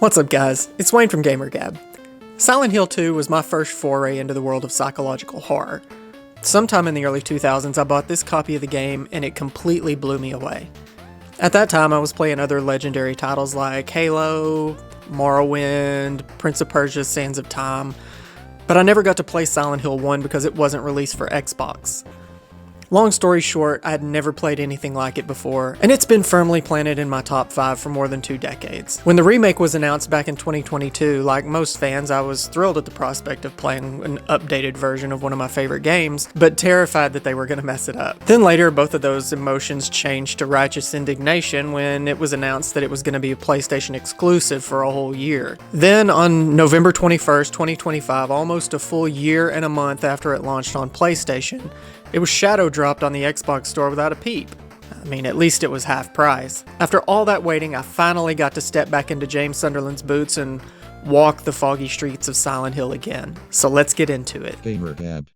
What's up guys, it's Wayne from GamerGab. Silent Hill 2 was my first foray into the world of psychological horror. Sometime in the early 2000s I bought this copy of the game and it completely blew me away. At that time I was playing other legendary titles like Halo, Morrowind, Prince of Persia: Sands of Time, but I never got to play Silent Hill 1 because it wasn't released for Xbox. Long story short, I had never played anything like it before, and it's been firmly planted in my top 5 for more than 2 decades. When the remake was announced back in 2022, like most fans, I was thrilled at the prospect of playing an updated version of one of my favorite games, but terrified that they were going to mess it up. Then later, both of those emotions changed to righteous indignation when it was announced that it was going to be a PlayStation exclusive for a whole year. Then on November 21st, 2025, almost a full year and a month after it launched on PlayStation, it was shadow dropped on the Xbox store without a peep. I mean, at least it was half price. After all that waiting, I finally got to step back into James Sunderland's boots and walk the foggy streets of Silent Hill again. So let's get into it. GamerGab.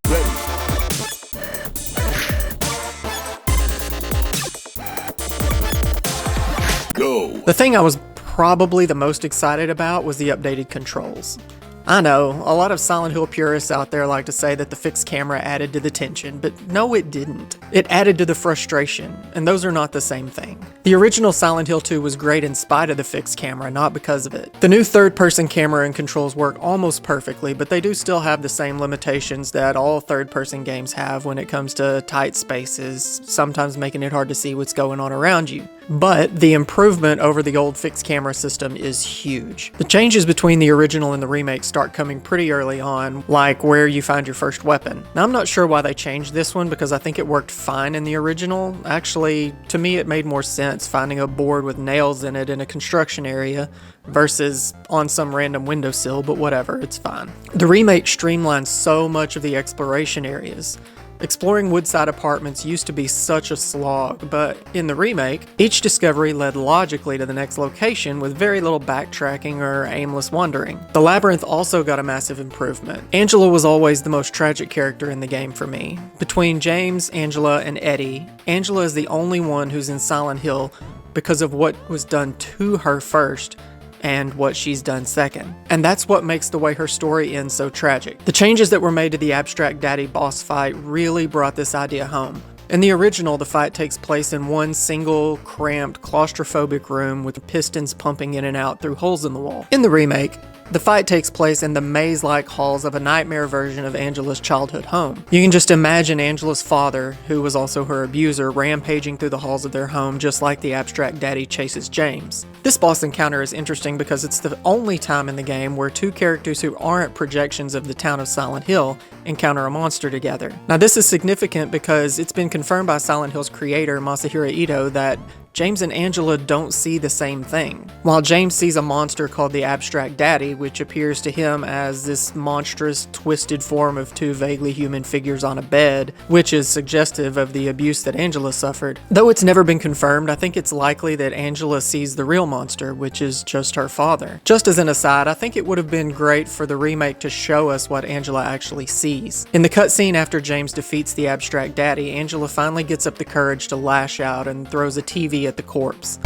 Go! The thing I was probably the most excited about was the updated controls. I know, a lot of Silent Hill purists out there like to say that the fixed camera added to the tension, but no it didn't. It added to the frustration, and those are not the same thing. The original Silent Hill 2 was great in spite of the fixed camera, not because of it. The new third-person camera and controls work almost perfectly, but they do still have the same limitations that all third-person games have when it comes to tight spaces, sometimes making it hard to see what's going on around you. But the improvement over the old fixed camera system is huge. The changes between the original and the remake start coming pretty early on, like where you find your first weapon. Now I'm not sure why they changed this one because I think it worked fine in the original. Actually, to me it made more sense finding a board with nails in it in a construction area versus on some random windowsill, but whatever, it's fine. The remake streamlines so much of the exploration areas. Exploring woodside apartments used to be such a slog, but in the remake, each discovery led logically to the next location with very little backtracking or aimless wandering. The labyrinth also got a massive improvement. Angela was always the most tragic character in the game for me. Between James, Angela, and Eddie, Angela is the only one who's in Silent Hill because of what was done to her first, and what she's done second. And that's what makes the way her story ends so tragic. The changes that were made to the Abstract Daddy boss fight really brought this idea home. In the original, the fight takes place in one single, cramped, claustrophobic room with pistons pumping in and out through holes in the wall. In the remake, the fight takes place in the maze-like halls of a nightmare version of Angela's childhood home. You can just imagine Angela's father, who was also her abuser, rampaging through the halls of their home just like the Abstract Daddy chases James. This boss encounter is interesting because it's the only time in the game where two characters who aren't projections of the town of Silent Hill encounter a monster together. Now this is significant because it's been confirmed by Silent Hill's creator Masahiro Ito that James and Angela don't see the same thing. While James sees a monster called the Abstract Daddy, which appears to him as this monstrous, twisted form of two vaguely human figures on a bed, which is suggestive of the abuse that Angela suffered. Though it's never been confirmed, I think it's likely that Angela sees the real monster, which is just her father. Just as an aside, I think it would have been great for the remake to show us what Angela actually sees. In the cutscene after James defeats the Abstract Daddy, Angela finally gets up the courage to lash out and throws a TV at the corpse.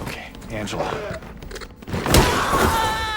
Okay, Angela.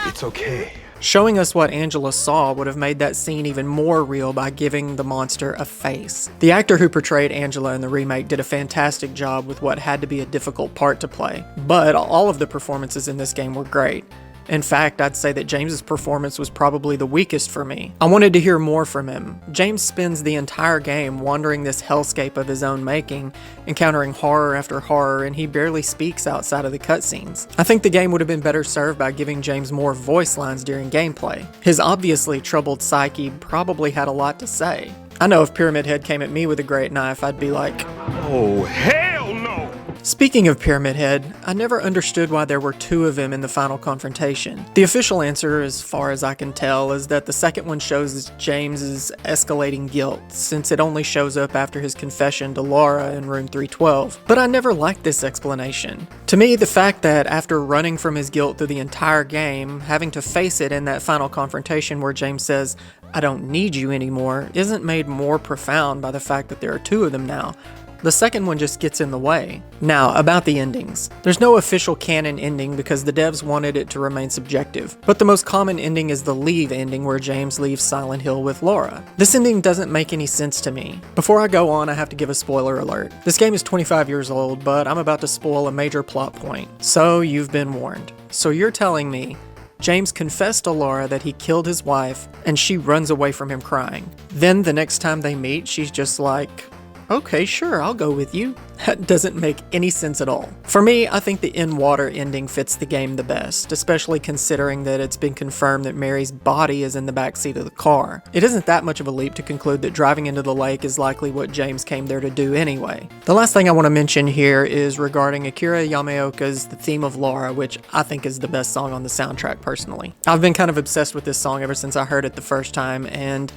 It's okay. Showing us what Angela saw would have made that scene even more real by giving the monster a face. The actor who portrayed Angela in the remake did a fantastic job with what had to be a difficult part to play, but all of the performances in this game were great. In fact, I'd say that James's performance was probably the weakest for me. I wanted to hear more from him. James spends the entire game wandering this hellscape of his own making, encountering horror after horror, and he barely speaks outside of the cutscenes. I think the game would have been better served by giving James more voice lines during gameplay. His obviously troubled psyche probably had a lot to say. I know if Pyramid Head came at me with a great knife, I'd be like, Oh, hell no! Speaking of Pyramid Head, I never understood why there were 2 of him in the final confrontation. The official answer, as far as I can tell, is that the second one shows James's escalating guilt, since it only shows up after his confession to Laura in room 312. But I never liked this explanation. To me, the fact that after running from his guilt through the entire game, having to face it in that final confrontation where James says, I don't need you anymore isn't made more profound by the fact that there are two of them now. The second one just gets in the way. Now, about the endings. There's no official canon ending because the devs wanted it to remain subjective, but the most common ending is the leave ending where James leaves Silent Hill with Laura. This ending doesn't make any sense to me. Before I go on, I have to give a spoiler alert. This game is 25 years old, but I'm about to spoil a major plot point, so you've been warned. So you're telling me James confessed to Laura that he killed his wife, and she runs away from him crying. Then the next time they meet, she's just like, okay, sure, I'll go with you. That doesn't make any sense at all. For me, I think the in-water ending fits the game the best, especially considering that it's been confirmed that Mary's body is in the backseat of the car. It isn't that much of a leap to conclude that driving into the lake is likely what James came there to do anyway. The last thing I want to mention here is regarding Akira Yamaoka's The Theme of Laura, which I think is the best song on the soundtrack personally. I've been kind of obsessed with this song ever since I heard it the first time, and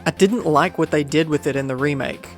I didn't like what they did with it in the remake.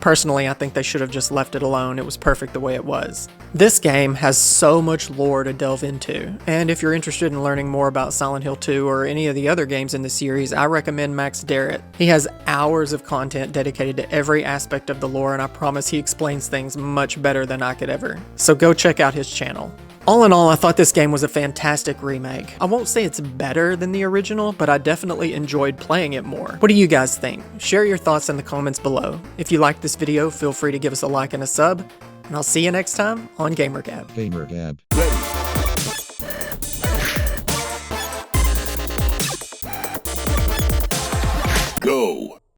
Personally, I think they should have just left it alone. It was perfect the way it was. This game has so much lore to delve into, and if you're interested in learning more about Silent Hill 2 or any of the other games in the series, I recommend Max Darrett. He has hours of content dedicated to every aspect of the lore, and I promise he explains things much better than I could ever. So go check out his channel. All in all, I thought this game was a fantastic remake. I won't say it's better than the original, but I definitely enjoyed playing it more. What do you guys think? Share your thoughts in the comments below. If you liked this video, feel free to give us a like and a sub, and I'll see you next time on GamerGab. GamerGab. Go.